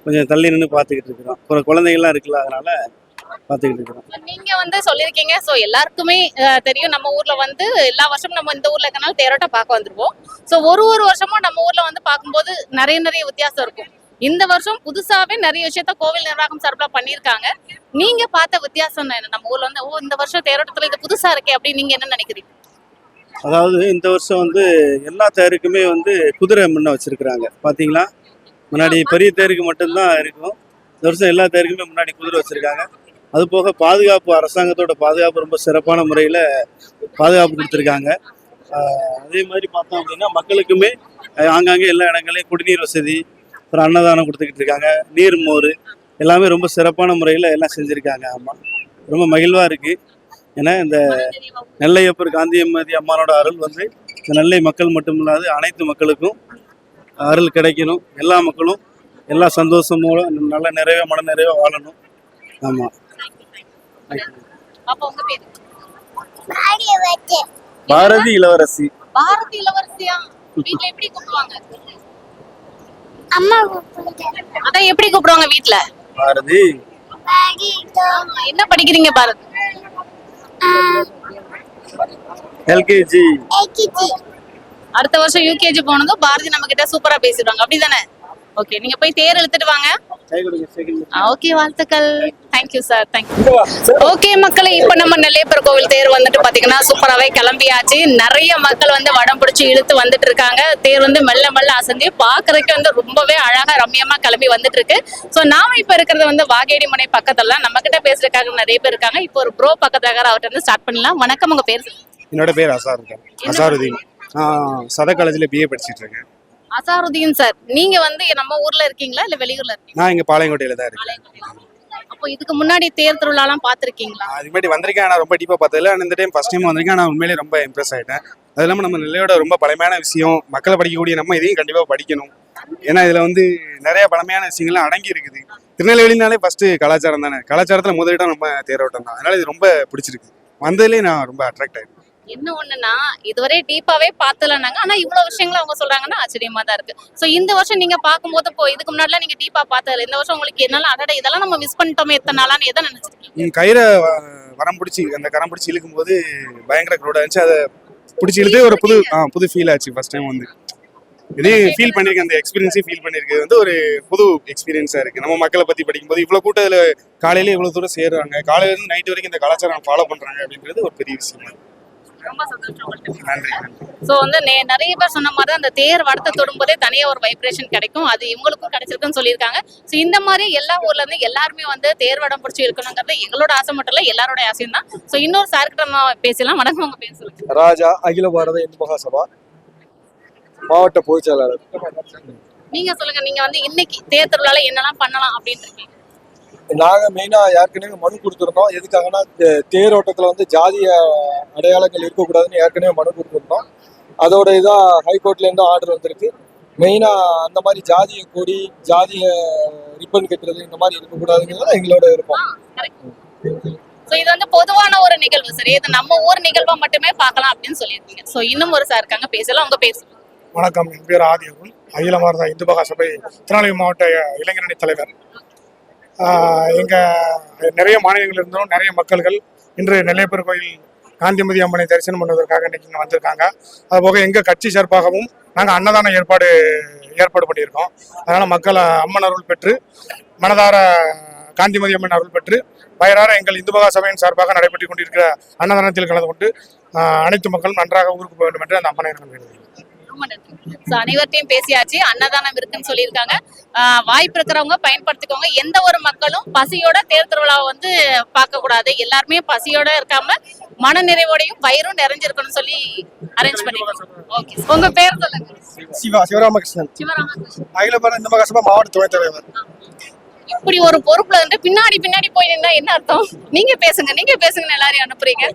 கொஞ்சம் தள்ளி நின்று பார்த்துக்கிட்டு இருக்கிறோம். அப்புறம் குழந்தைகள்லாம் இருக்குல்ல, அதனால பார்த்துக்கிட்டு இருக்கிறோம். நீங்க வந்து சொல்லியிருக்கீங்க. ஸோ எல்லாருக்குமே தெரியும், நம்ம ஊர்ல வந்து எல்லா வருஷமும் நம்ம இந்த ஊர்ல இருக்கனால தேரோட்டம் பார்க்க வந்துருவோம். ஸோ ஒரு வருஷமும் நம்ம ஊர்ல வந்து பார்க்கும்போது நிறைய வித்தியாசம் இருக்கும். இந்த வருஷம் புதுசாவே நிறைய விஷயத்த கோவில் நிர்வாகம் சார்பில் பண்ணியிருக்காங்க. நீங்க பார்த்த வித்தியாசம் என்ன? நம்ம ஊர்ல வந்து இந்த வருஷம் தேரோட்டத்துல இது புதுசா இருக்கே அப்படின்னு நீங்க என்ன நினைக்கிறீங்க? அதாவது இந்த வருஷம் வந்து எல்லா தேருக்குமே வந்து குதிரை முன்ன வச்சிருக்கிறாங்க. பாத்தீங்களா, முன்னாடி பெரிய தேருக்கு மட்டும்தான் இருக்கும். இந்த வருஷம் எல்லா தேருக்குமே முன்னாடி குதிரை வச்சிருக்காங்க. அது போக பாதுகாப்பு, அரசாங்கத்தோட பாதுகாப்பு ரொம்ப சிறப்பான முறையில் பாதுகாப்பு கொடுத்துருக்காங்க. அதே மாதிரி பார்த்தோம் அப்படின்னா மக்களுக்குமே ஆங்காங்கே எல்லா இடங்களையும் குடிநீர் வசதி, அப்புறம் அன்னதானம் கொடுத்துக்கிட்டு இருக்காங்க. நீர் மோர் எல்லாமே ரொம்ப சிறப்பான முறையில் எல்லாம் செஞ்சுருக்காங்க. ஆமாம், ரொம்ப மகிழ்வாக இருக்குது. ஏன்னா இந்த நெல்லையப்பர் காந்திமதி அம்மானோட அருள் வந்து இந்த நெல்லை மக்கள் மட்டும் இல்லாது அனைத்து மக்களுக்கும் அருள் கிடைக்கணும். எல்லா மக்களும் எல்லா சந்தோஷமோட நல்ல நிறைவா மன நிறைவா வாழணும். ஆமாம். பாரதி இளவரசி. பாரதி இளவரசியா? வீட்ல எப்படி கூப்பிடுவாங்க? அம்மா அதான் எப்படி கூப்பிடுவாங்க வீட்ல? பாரதி. என்ன படிக்கிறீங்க பாரதி? எல்கேஜி. அடுத்த வருஷம் யூகேஜி போனதும் பாரதி நம்ம கிட்ட சூப்பரா பேசிடுவாங்க, அப்படிதானே? ஓகே, நீங்க போய் தேர் இழுத்துட்டு வாங்க. ஓகே, வாழ்த்துக்கள். Thank you sir, thank you. ஓகே மக்களே, இப்ப நம்ம நெல்லையப்பர் கோவில் தேர் வந்துட்டு பாத்தீங்கன்னா சூப்பராவே கிளம்பியாச்சு. நிறைய மக்கள் வந்து வடம் பிடிச்சி இழுத்து வந்துட்டு இருக்காங்க. தேர் வந்து மெல்ல அசைஞ்சு பாக்குறதுக்கு வந்து ரொம்பவே அழகா ரம்யமா கிளம்பி வந்துட்டு இருக்கு. சோ நாம இப்ப இருக்கிறது வந்து வாகேடி முனை பக்கத்துல. நம்ம கிட்ட பேசுறதுக்காக நிறைய பேர் இருக்காங்க. இப்போ ஒரு ப்ரோ பக்கத்துல அவர்கிட்ட இருந்து ஸ்டார்ட் பண்ணலாம். வணக்கம், உங்க பேர்? என்னோட பேர் அசாருதீன். சத காலேஜ்ல பிஏ படிச்சிட்டு இருக்கேன். அசாருதீன் சார், நீங்க வந்து நம்ம ஊர்ல இருக்கீங்களா இல்ல வெளியூர்ல இருக்கீங்களா? நான் இங்க பாளையங்கோட்டையில தான் இருக்கேன். அப்போ இதுக்கு முன்னாடி தேர் திருவிழாலாம் பாத்திருக்கீங்களா? அது முன்னாடி வந்திருக்கேன், ஆனா ரொம்ப டீப்பா பார்த்ததில்ல. இந்த டைம் ஃபர்ஸ்ட் டைம் வந்திருக்கேன். நான் உண்மையிலேயே ரொம்ப இம்ப்ரெஸ் ஆயிட்டேன். அது இல்லாம நம்ம நெல்லையோட ரொம்ப பழமையான விஷயம், மக்களை படிக்கக்கூடிய நம்ம இதையும் கண்டிப்பா படிக்கணும். ஏன்னா இதுல வந்து நிறைய பழமையான விஷயங்கள்லாம் அடங்கி இருக்குது. திருநெல்வேலினாலே ஃபர்ஸ்ட் கலாச்சாரம் தானே. கலாச்சாரத்துல முதலிடம் நம்ம தேரோட்டம் தான். அதனால இது ரொம்ப பிடிச்சிருக்கு. வந்ததுலேயே நான் ரொம்ப அட்ராக்ட் ஆயிட்டேன். என்ன ஒண்ணுன்னா, இதுவரை டீப்பாவே பார்த்தலனாங்க. ஆனா இவ்வளவு விஷயங்கள் அவங்க சொல்றாங்கன்னா ஆச்சரியமா தான் இருக்கு. சோ இந்த வருஷம் நீங்க பார்க்கும்போது இதுக்கு முன்னாடிலாம் நீங்க டீப்பா பார்த்தது, இந்த வருஷம் உங்களுக்கு என்னெல்லாம் அடட இதெல்லாம் நம்ம மிஸ் பண்ணிட்டோமே எத்தனை நாளான்னு எதை நினைச்சிருக்கீங்க? கயிறை வரம் பிடிச்சி அந்த கரம் பிடிச்சி இழுக்கும் போது பயங்கர க்ரௌட் இருந்துச்சு. அதை பிடிச்சி இழுத்து ஒரு புது ஃபீல் ஆச்சு. ஃபர்ஸ்ட் டைம் வந்து இதே ஃபீல் பண்ணியிருக்கேன். அந்த எக்ஸ்பீரியன்ஸே ஃபீல் பண்ணியிருக்கிறது வந்து ஒரு புது எக்ஸ்பீரியன்ஸாக இருக்குது. நம்ம மக்களை பற்றி படிக்கும்போது இவ்வளோ கூட்டத்தில் காலையில இவ்வளோ தூரம் சேர்றாங்க, காலையிலேருந்து நைட்டு வரைக்கும் இந்த கலாச்சாரம் ஃபாலோ பண்ணுறாங்க அப்படின்றது ஒரு பெரிய விஷயம். ரொம்ப சந்தோஷம். சோ வந்து நிறைய பேர் சொன்ன மாதிரி அந்த தேர் வடத்தை தொடும்போதே தனியா ஒரு வைப்ரேஷன் கிடைக்கும். அது இவங்களுக்கும் கிடைச்சிருக்குன்னு சொல்லியிருக்காங்க. சோ இந்த மாதிரி எல்லா ஊர்ல இருந்து எல்லாருமே வந்து தேர் வடம் பிடிச்சி இருக்கணுங்கிறது எங்களோட ஆசை மட்டும் இல்ல, எல்லாரோட ஆசையும் தான். சோ இன்னொரு சார்கிட்ட நம்ம பேசலாம். வணக்கம், உங்க பேர் சொல்லுங்க? ராஜா, அகில பாரத இந்து மகாசபா மாவட்ட பொதுச் செயலாளர். நீங்க சொல்லுங்க, நீங்க வந்து இன்னைக்கு தேர் திருவிழால என்னெல்லாம் பண்ணலாம் அப்படின்னு இருக்கீங்க? நாங்கள் மெயினாக ஏற்கனவே மனு கொடுத்துருந்தோம். எதுக்காகனா தேரோட்டத்தில் வந்து ஜாதிய அடையாளங்கள் இருக்கக்கூடாதுன்னு ஏற்கனவே மனு கொடுத்துருந்தோம். அதோட இதாக ஹைகோர்ட்லேருந்து ஆர்டர் வந்திருக்கு. மெயினாக அந்த மாதிரி ஜாதிய கொடி, ஜாதிய ரிப்பன் கட்டுறது இந்த மாதிரி இருக்கக்கூடாதுங்கிறது எங்களோட விருப்பம். சோ இது வந்து பொதுவான ஒரு நிகழ்வு, சரி, இது நம்ம ஊர் நிகழ்வா மட்டுமே பார்க்கலாம் அப்படின்னு சொல்லியிருக்கீங்க. சோ இன்னும் ஒரு சார் இருக்காங்க, பேசலாம். உங்க பேர் சொல்லுங்க? வணக்கம், என் பேர் ஆதியவன். அகில பாரத இந்து மகா சபை திருநெல்வேலி மாவட்ட இளைஞரணி தலைவர். எங்கள் நிறைய மாநிலங்கள் இருந்தும் நிறைய மக்கள்கள் இன்று நெல்லையப்பர் கோயில் காந்திமதி அம்மனை தரிசனம் பண்ணுவதற்காக இன்னைக்கு இங்கே வந்திருக்காங்க. அதுபோக எங்கள் கட்சி சார்பாகவும் நாங்கள் அன்னதான ஏற்பாடு பண்ணியிருக்கோம். அதனால் மக்கள் அம்மன் அருள் பெற்று மனதார காந்திமதி அம்மன் அருள் பெற்று வயறார எங்கள் இந்து மகா சபையின் சார்பாக நடைபெற்றுக் கொண்டிருக்கிற அன்னதானத்தில் கலந்து கொண்டு அனைத்து மக்களும் நன்றாக ஊருக்கு போக வேண்டும் என்று அந்த அம்மனை வேண்டுகிறேன். அனைவர்ட்டையும் பேசியாச்சு. அன்னதானம் இருக்குன்னு சொல்லியிருக்காங்க. வாய்ப்பு இருக்கிறவங்க பயன்படுத்திக்கோங்க. எந்த ஒரு மக்களும் பசியோட தேர் திருவிழாவை வந்து பார்க்க கூடாது. எல்லாருமே பசியோட இருக்காம மன நிறைவோடையும் வயிறும் நிறைஞ்சிருக்கணும்னு சொல்லி அரேஞ்ச் பண்ணிருக்கோம். உங்க பேர் சொல்லுங்க. சிவராமகிருஷ்ணன், அகில பாரத இந்து மகா சபை மாவட்ட துணைத் தலைவர். இப்படி ஒரு பொறுப்புல வந்து பின்னாடி போய் நின்னா என்ன அர்த்தம்? நீங்க பேசுங்க எல்லாரையும் அனுப்புறீங்க.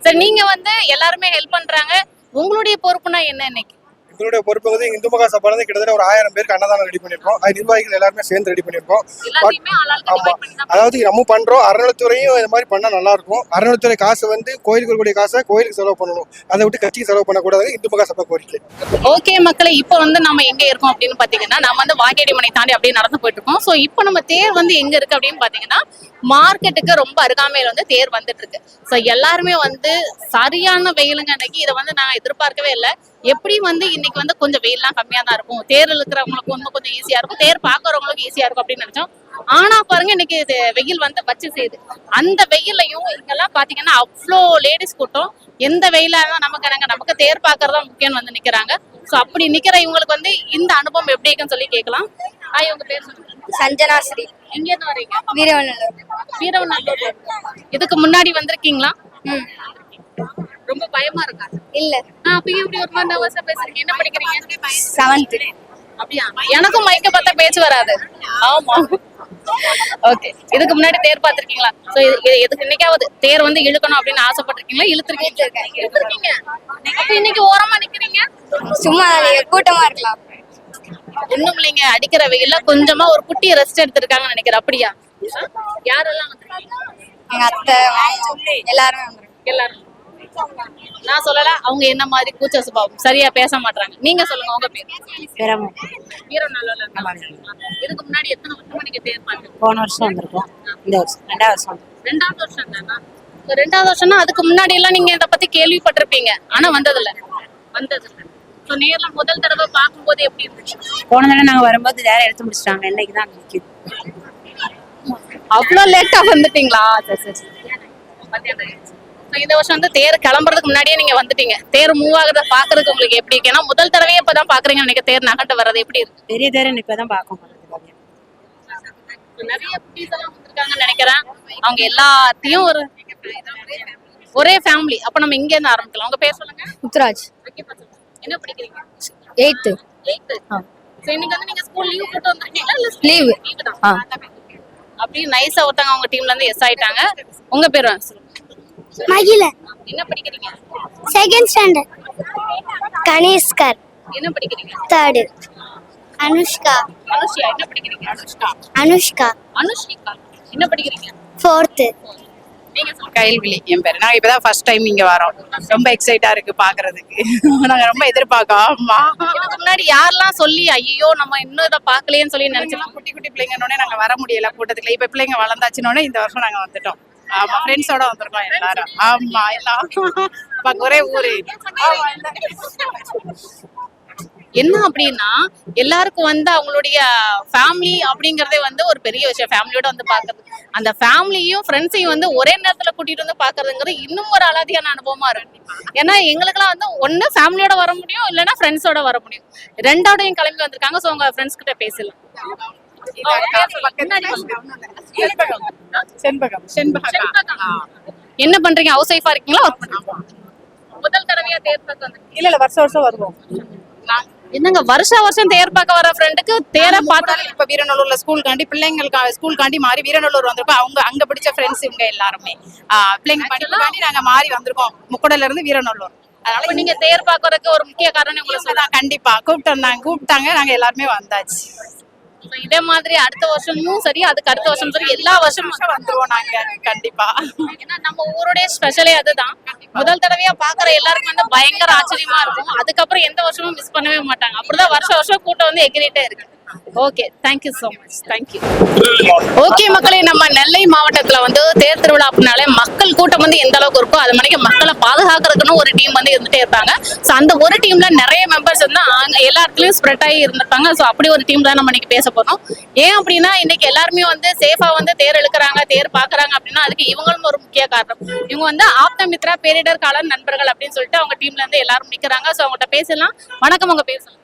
சரி, நீங்க வந்து எல்லாருமே ஹெல்ப் பண்றாங்க. உங்களுடைய பொறுப்புனா என்ன? இன்னைக்கு எங்களுடைய பொறுப்பு வந்து இந்து மகா சபையில கிட்டத்தட்ட ஒரு 1000 பேருக்கு அன்னதானம் ரெடி பண்ணிருக்கோம். அது நிர்வாகிகள் எல்லாருமே சேர்ந்து ரெடி பண்ணிருக்கோம். ஆமா, அதாவது நம்ம பண்றோம். அறநிலைத்துறையும் இது மாதிரி பண்ணா நல்லா இருக்கும். அறநிலைத்துறை காசு வந்து கோயிலுக்குரிய காசை கோயிலுக்கு செலவு பண்ணணும். அதை விட்டு கட்சிக்கு செலவு பண்ணக்கூடாது. இந்து மகா சபை கோரிக்கை. ஓகே மக்களை, இப்போ வந்து நம்ம எங்க இருக்கோம் அப்படின்னு பாத்தீங்கன்னா, நம்ம வந்து வாகேடி மனை தாண்டி அப்படியே நடந்து போயிட்டு இருக்கோம். சோ இப்போ நம்ம தேர் வந்து எங்க இருக்கு அப்படின்னு பாத்தீங்கன்னா, மார்க்கெட்டுக்கு ரொம்ப அருகாமையில வந்து தேர் வந்துட்டு இருக்கு. சோ எல்லாருமே வந்து சரியான வெயிலுங்க அன்னைக்கு. இதை வந்து நான் எதிர்பார்க்கவே இல்லை. எப்படி வந்து இன்னைக்கு வந்து கொஞ்சம் வெயில்லாம் கம்மியா தான் இருக்கும், தேர் இழுக்கிறவங்களுக்கு வந்து கொஞ்சம் ஈஸியா இருக்கும், தேர் பாக்குறவங்களுக்கு ஈஸியா இருக்கும் அப்படின்னு நினைச்சோம். ஆனா பாருங்க, இன்னைக்கு வெயில் வந்து வச்சு செய்யுது. அந்த வெயிலையும் இங்கெல்லாம் பாத்தீங்கன்னா அவ்வளோ லேடிஸ் கூட்டம். எந்த வெயிலா இருந்தா நமக்கு தேர் பாக்குறதா முக்கியம் வந்து நிக்கிறாங்க. சோ அப்படி நிக்கிற இவங்களுக்கு வந்து இந்த அனுபவம் எப்படி இருக்குன்னு சொல்லி கேட்கலாம். இவங்க பேர் சொல்லுங்க. சஞ்சனா ஸ்ரீ. எங்க இருந்து வரீங்க? வீரவநல்லூர். இதுக்கு முன்னாடி வந்திருக்கீங்களா? ரொம்ப பயமா இருக்கா? இல்ல. அப்ப இப்படி ஒரு மாதிரி நர்வஸா பேசுறீங்க. என்ன படிக்கிறீங்க? 7th. அப்படியா? எனக்கும் மைக்க பார்த்தா பேச்சு வராது. ஆமா. ஓகே, இதுக்கு முன்னாடி தேர் பார்த்திருக்கீங்களா? சோ எதுக்கு இன்னைக்காவது தேர் வந்து இழுக்கணும் அப்படின்னு ஆசைப்பட்டிருக்கீங்களா? இழுத்துருக்கீங்க. அப்ப இன்னைக்கு ஓரமா நிக்கிறீங்க. சும்மா கூட்டமா இருக்கலாம். ஒண்ணும் இல்லைங்க, அடிக்கிற வெயில்ல கொஞ்சமா ஒரு குட்டி ரெஸ்ட் எடுத்திருக்காங்கன்னு நினைக்கிறேன். அப்படியா? யாரெல்லாம் வந்திருக்கீங்க? எங்க அத்தை, மாமா எல்லாரும். நான் சொல்லல, அவங்க என்ன மாதிரி கூச்ச சுபாவம், சரியா பேச மாட்டாங்க. நீங்க சொல்லுங்க, உங்க பேர்? வீரநல்லூர்ல இருக்கீங்களா? இதுக்கு முன்னாடி எத்தனை வருஷமா நீங்க தேர் பார்க்கறீங்க? போன வருஷம் வந்திருக்கோம். இந்த வருஷம் ரெண்டாவது வருஷம் தானா? ரெண்டாவது வருஷம்னா அதுக்கு முன்னாடி எல்லாம் நீங்க இத பத்தி கேள்விப்பட்டிருப்பீங்க, ஆனா வந்ததில்ல. சோ நேர்ல முதல் தடவை பார்க்கும்போது எப்படி இருந்துச்சு? போன தடவை நாங்க வரும்போது தேரை எடுத்து முடிச்சிட்டாங்க. இன்னைக்கு தான் நிக்குது. அவ்வளவு லேட்டா வந்துட்டீங்களா? இந்த வருஷம் வந்து தேர் கிளம்புறதுக்கு முன்னாடியே நீங்க வந்துட்டீங்க. தேர் மூவ் ஆகுறத பாக்குறதுக்கு உங்களுக்கு எப்படி இருக்கு? ஏன்னா முதல் தடவையே இப்பதான் பாக்குறீங்க. எனக்கு தேர் நகட்டு வர்றது எப்படி இருக்கு? பெரிய தேரை இப்பதான் பார்க்க நிறைய குட்டீஸ் எல்லாம் வந்திருக்காங்கன்னு நினைக்கிறேன். அவங்க எல்லாத்தையும் ஒரே ஃபேமிலி. அப்ப நம்ம இங்க இருந்து ஆரம்பிக்கலாம். உங்க பேர் சொல்லுங்க. உத்ராஜ். என்ன படிக்கிறீங்க? 8th. இன்னைக்கு வந்து நீங்க ஸ்கூல் லீவ் போட்டு வந்திருக்கீங்களா? இல்ல லீவ் தான். அப்படியே நைஸா ஒருத்தங்க அவங்க டீம்ல இருந்து எஸ் ஆயிட்டாங்க. உங்க பேர் மகிழ. என்ன படிக்கிறீங்க? 2nd standard. கணேஷ்கர். என்ன படிக்கிறீங்க? 3rd. அனுஷ்கா. அனுஷ்யா. என்ன படிக்கிறீங்க? அனுஷ்கா. அனுஷ்கா. என்ன படிக்கிறீங்க? 4th. கைல்விழி என் பேரு. நாங்க இப்பதான் ஃபர்ஸ்ட் டைம் இங்க வரோம். ரொம்ப எக்ஸைட்டா இருக்கு பாக்குறதுக்கு. நாங்க ரொம்ப எதிர்பார்க்கோம். ஆமா, இதுக்கு முன்னாடி யாரெல்லாம் சொல்லி ஐயோ நம்ம இன்னும் இதை பாக்கலையேன்னு சொல்லி நினைச்சலாம். குட்டி பிள்ளைங்கன்னோட நாங்க வர முடியல கூட்டத்துக்குள்ள. இப்ப பிள்ளைங்க வளர்ந்தாச்சுனோட இந்த வருஷம் நாங்க வந்துட்டோம். ஆமா, ஃப்ரெண்ட்ஸோட வந்திருக்கோம் எல்லாரும். ஆமா, எல்லாம் ஒரே ஊரு. என்ன அப்படின்னா எல்லாருக்கும் வந்து அவங்களுடைய ஃபேமிலி அப்படிங்கறதே வந்து ஒரு பெரிய விஷயம். ஃபேமிலியோட வந்து பாக்குறது, அந்த ஃபேமிலியும் ஃப்ரெண்ட்ஸையும் வந்து ஒரே நேரத்துல கூட்டிட்டு வந்து பாக்குறதுங்கிறது இன்னும் ஒரு அலாதியான அனுபவமா இருக்கு. ஏன்னா எங்களுக்குலாம் வந்து ஒண்ணு ஃபேமிலியோட வர முடியும், இல்லைன்னா ஃப்ரெண்ட்ஸோட வர முடியும். ரெண்டோடையும் கிளம்பி வந்திருக்காங்க. சோ உங்க ஃப்ரெண்ட்ஸ் கிட்ட பேசலாம். என்ன பண்றீங்க? ஹவுஸ் ஒய்ஃபா இருக்கீங்களா? முதல் தடவையா தேர் பார்க்க வந்து? இல்ல வருஷம் வருவோம். என்னங்க வருஷம் தேர் பார்க்க வர ஃப்ரெண்டுக்கு தேரை பார்த்தாலே இப்ப வீரநல்லூர்ல ஸ்கூலுக்காண்டி பிள்ளைங்களுக்கு ஸ்கூலுக்காண்டி மாறி வீரநல்லூர் வந்திருக்கோம். அவங்க அங்க பிடிச்ச ஃப்ரெண்ட்ஸ் இவங்க எல்லாருமே பிள்ளைங்க படிப்புக்காண்டி நாங்க மாறி வந்திருக்கோம். முக்கடல இருந்து வீரநல்லூர். அதனால நீங்க தேர் பார்க்கறதுக்கு ஒரு முக்கிய காரணம் உங்களுக்கு சொல்லலாம். கண்டிப்பா கூப்பிட்டாங்க. நாங்க எல்லாருமே வந்தாச்சு. இதே மாதிரி அடுத்த வருஷமும் சரி, அதுக்கு அடுத்த வருஷம் சரி, எல்லா வருஷமும் வந்துருவோம் நாங்க கண்டிப்பா. ஏன்னா நம்ம ஊருடைய ஸ்பெஷலே அதுதான். முதல் தடவையா பாக்குற எல்லாருக்கும் வந்து பயங்கர ஆச்சரியமா இருக்கும். அதுக்கப்புறம் எந்த வருஷமும் மிஸ் பண்ணவே மாட்டாங்க. அப்படிதான் வருஷம் வருஷம் கூட்டம் வந்து எகிரிட்டே இருக்கு. Okay, thank you so much. Thank you. Okay மக்களே, நம்ம நெல்லை மாவட்டத்துல வந்து தேர் திருவிழா அப்படின்னாலே மக்கள் கூட்டம் வந்து எந்த அளவுக்கு இருக்கோ அது மாதிரி மக்களை பாதுகாக்கிறதுக்குன்னு ஒரு டீம் வந்து இருந்துட்டே இருப்பாங்க. ஸோ அந்த ஒரு டீம்ல நிறைய மெம்பர்ஸ் வந்து எல்லா இடத்துலயும் ஸ்ப்ரெட் ஆகி இருந்திருப்பாங்க. ஸோ அப்படி ஒரு டீம் தான் நம்ம இன்னைக்கு பேச போறோம். ஏன் அப்படின்னா இன்னைக்கு எல்லாருமே வந்து சேஃபா வந்து தேர் இழுக்கிறாங்க, தேர் பாக்குறாங்க அப்படின்னா அதுக்கு இவங்களும் ஒரு முக்கிய காரணம். இவங்க வந்து ஆப்தமித்ரா பேரிடர் கால நண்பர்கள் அப்படின்னு சொல்லிட்டு அவங்க டீம்ல இருந்து எல்லாரும் நிக்கிறாங்க. ஸோ அவங்ககிட்ட பேசலாம். வணக்கம், உங்க பேசலாம்.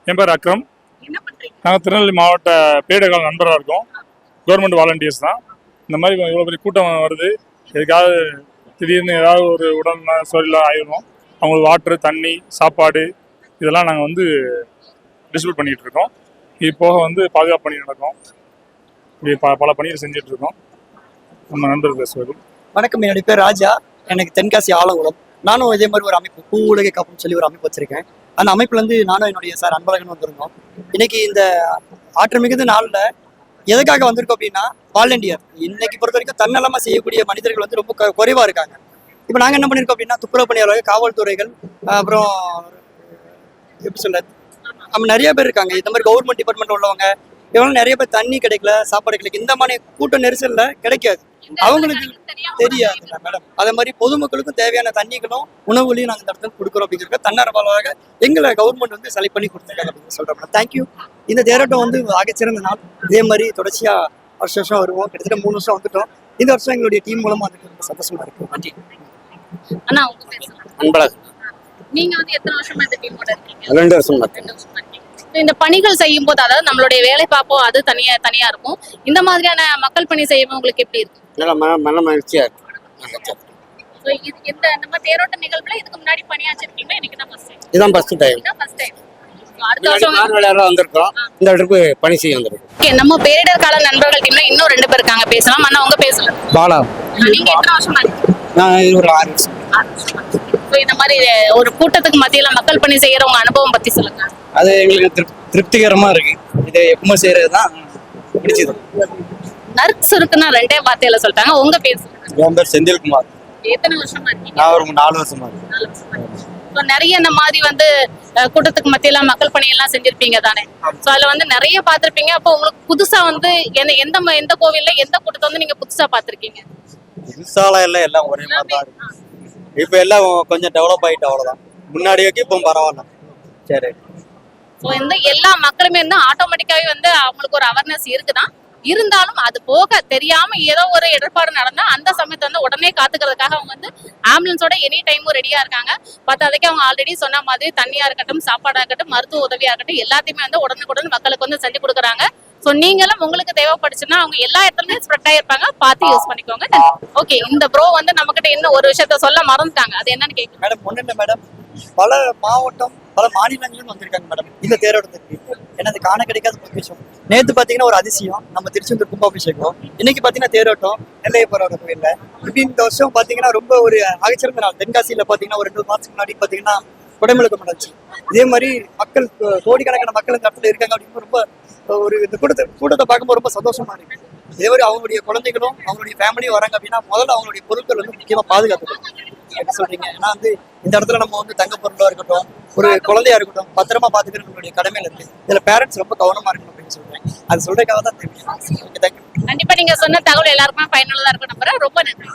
என் பேர் அக்ரம். என்ன பண்றீங்க? நாங்கள் திருநெல்வேலி மாவட்ட பேரிடர் நண்பராக இருக்கோம். கவர்மெண்ட் வாலண்டியர்ஸ் தான். இந்த மாதிரி இவ்வளோ பெரிய கூட்டம் வருது, எதுக்காவது திடீர்னு ஏதாவது ஒரு உடல் சரியில்லை ஆயிடும், அவங்களுக்கு வாட்டர், தண்ணி, சாப்பாடு இதெல்லாம் நாங்கள் வந்து டிஸ்ட்ரிபியூட் பண்ணிகிட்டு இருக்கோம். இது போக வந்து பாதுகாப்பு பணி நடக்கும். இப்படி பல பணிகள் செஞ்சுட்டு இருக்கோம். நம்ம நண்பர் பேசுவது. வணக்கம், என்னுடைய பேர் ராஜா. எனக்கு தென்காசி ஆலங்குளம். நானும் இதே மாதிரி ஒரு அமைப்பு பூ உலகை காப்புன்னு சொல்லி ஒரு அமைப்பு வச்சிருக்கேன். அந்த அமைப்புலேருந்து நானும் என்னுடைய சார் அன்பழகன் வந்திருந்தோம். இன்னைக்கு இந்த ஆற்று மிகுந்த நாளில் எதுக்காக வந்திருக்கோம் அப்படின்னா வாலண்டியர். இன்னைக்கு பொறுத்த வரைக்கும் தன்னலமாக செய்யக்கூடிய மனிதர்கள் வந்து ரொம்ப குறைவாக இருக்காங்க. இப்போ நாங்கள் என்ன பண்ணியிருக்கோம் அப்படின்னா துப்புரவு பணியாளர்கள், காவல்துறைகள், அப்புறம் எப்படி சொல்ல நம்ம நிறைய பேர் இருக்காங்க. இந்த மாதிரி கவர்மெண்ட் டிபார்ட்மெண்ட் உள்ளவங்க இவங்க நிறைய பேர் தண்ணி கிடைக்கல, சாப்பாடு கிடைக்கல. இந்த மாதிரி கூட்ட நெரிசல்ல கிடைக்காது, அவங்களுக்கு தெரியாது மேடம். அதே மாதிரி பொதுமக்களுக்கும் தேவையான தண்ணிகளும் உணவுகளையும் நாங்கள் இந்த இடத்துல கொடுக்குறோம் அப்படிங்கிறத தன்னார்வலராக எங்களை கவர்மெண்ட் வந்து செலக்ட் பண்ணி கொடுத்துருக்காங்க அப்படின்னு சொல்றோம். தேங்க்யூ. இந்த தேரோட்டம் வந்து ஆகச்சிறந்த நாள். இதே மாதிரி தொடர்ச்சியா வருஷம் வருஷம் வருவோம். கிட்டத்தட்ட 3 வருஷம் வந்துட்டோம். இந்த வருஷம் எங்களுடைய டீம் மூலமா அதுக்கு ரொம்ப சந்தோஷமா இருக்கு. நன்றி. அண்ணா, உங்க பேசலாம். அன்பழகன். நீங்க வந்து எத்தனை வருஷமா இந்த டீமோட இருக்கீங்க? 2 வருஷம். 2 வருஷமா இருக்கீங்க. இந்த பணிகள் செய்யும் போது அதாவது நம்மளுடைய வேலை பார்ப்போம், அது தனியா இருக்கும். இந்த மாதிரியான மக்கள் பணி செய்யும் உங்களுக்கு எப்படி இருக்கு? நல்ல மகிழ்ச்சியா இருக்கு. இந்த மாதிரி தேரோட்ட நிகழ்வுல இதுக்கு முன்னாடி பணியாற்றிருக்கீங்களா? இன்னைக்கு தான் ஃபர்ஸ்ட் டைம். இதான் ஃபர்ஸ்ட் டைம். அடுத்த வருஷம் வந்திருக்கோம். இந்த இடத்துக்கு பணி செய்ய வந்திருக்கோம். ஓகே, நம்ம பேரிடர் கால நண்பர்கள் டீம்ல இன்னும் 2 பேர் இருக்காங்க, பேசலாம். அண்ணா, உங்க பேசலாம். பாலா. நீங்க எத்தனை வருஷமா இருக்கீங்க? நான் இது ஒரு 6 வருஷம். இந்த மாதிரி ஒரு கூட்டத்துக்கு மத்தியில மக்கள் பணி செய்யற உங்க அனுபவம் பத்தி சொல்லுங்க. அது எங்களுக்கு திருப்திகரமா இருக்கு. இதை எப்பவுமே செய்யறது தான் பிடிச்சது. நர்ஸ் இருக்குன்னா 2 வார்த்தையில சொல்லிட்டாங்க. உங்க பேர் சொல்லுங்க. என் பேர் செந்தில்குமார். எத்தனை வருஷமா இருக்கீங்க? நான் ஒரு 4 வருஷமா இருக்கேன். 4 வருஷமா இருக்கீங்க. நிறைய இந்த மாதிரி வந்து கூட்டத்துக்கு மத்தியில மக்கள் பணி எல்லாம் செஞ்சிருப்பீங்க தானே? சோ அதுல வந்து நிறைய பாத்திருப்பீங்க. அப்போ உங்களுக்கு புதுசா வந்து எந்த கோவில்ல எந்த கூட்டத்தை வந்து நீங்க புதுசா பாத்திருக்கீங்க? புதுசால எல்லாம் ஒரே மாதிரி தான் இருக்கு. இப்ப எல்லாம் கொஞ்சம் டெவலப் ஆயிட்டு, அவ்வளவுதான். முன்னாடி வரைக்கும் இப்போ பரவாயில்ல. சரி. சோ இந்த எல்லா மக்களுமே வந்து ஆட்டோமேட்டிக்காவே வந்து அவங்களுக்கு ஒரு அவேர்னஸ் இருக்குதான். இருந்தாலும் அது போக தெரியாம ஏதோ ஒரு இடர்பாடு நடந்தா அந்த சமயத்தை வந்து உடனே காத்துக்கிறதுக்காக அவங்க வந்து ஆம்புலன்ஸோட எனி டைமும் ரெடியா இருக்காங்க. பத்தாவதுக்கு அவங்க ஆல்ரெடி சொன்ன மாதிரி தண்ணியா இருக்கட்டும், சாப்பாடா இருக்கட்டும், மருத்துவ உதவியா இருக்கட்டும், எல்லாத்தையுமே வந்து உடனுக்குடன் மக்களுக்கு வந்து செஞ்சு கொடுக்குறாங்க. சோ நீங்களும் உங்களுக்கு தேவைப்படுச்சுன்னா அவங்க எல்லா இடத்துலயுமே ஸ்ப்ரெட் ஆயிருப்பாங்க, பார்த்து யூஸ் பண்ணிக்கோங்க. ஓகே, இந்த ப்ரோ வந்து நம்ம கிட்ட இன்னும் ஒரு விஷயத்த சொல்ல மறந்துட்டாங்க. அது என்னன்னு கேட்க மேடம், ஒண்ணு இல்லை மேடம், பல மாவட்டம் பல மாநிலங்களும் வந்திருக்காங்க மேடம் இந்த தேரோட்டத்துக்கு. ஏன்னா அது காண கிடைக்காத பொக்கிஷம். நேற்று பார்த்தீங்கன்னா ஒரு அதிசயம், நம்ம திருச்செந்தூர் கும்பாபிஷேகம். இன்னைக்கு பார்த்தீங்கன்னா தேரோட்டம் நெல்லையப்பரோட கோயில்ல. இப்படி இந்த வருஷம் பார்த்தீங்கன்னா ரொம்ப ஒரு ஆகச்சிறந்த நாள். தென்காசியில பார்த்தீங்கன்னா ஒரு 2 மாசத்துக்கு முன்னாடி பார்த்தீங்கன்னா குடமுழுக்கு நடந்துச்சு. இதே மாதிரி மக்கள் கோடிக்கணக்கான மக்கள் இந்த இடத்துல இருக்காங்க அப்படின்னு ரொம்ப ஒரு இந்த கூட்டத்தை பார்க்கும்போது ரொம்ப சந்தோஷமா இருக்கு. இதே மாதிரி அவங்களுடைய குழந்தைகளும் அவங்களுடைய ஃபேமிலியும் வராங்க அப்படின்னா முதல்ல அவங்களுடைய பொருட்கள் வந்து முக்கியமா பாதுகாக்கணும். என்ன சொல்றீங்க? ஏன்னா வந்து இந்த இடத்துல நம்ம வந்து தங்க பொருளா இருக்கட்டும், ஒரு குழந்தையா இருக்கட்டும், பத்திரமா பாத்துக்கிறது நம்மளுடைய கடமையில இருக்கு. இதுல பேரண்ட்ஸ் ரொம்ப கவனமா இருக்கணும் அப்படின்னு சொல்றேன். அது சொல்றதுக்காக தான் தெரியும். கண்டிப்பா நீங்க சொன்ன தகவல் எல்லாருக்குமே பயனுள்ளதா இருக்கும் நம்புறேன். ரொம்ப நன்றி.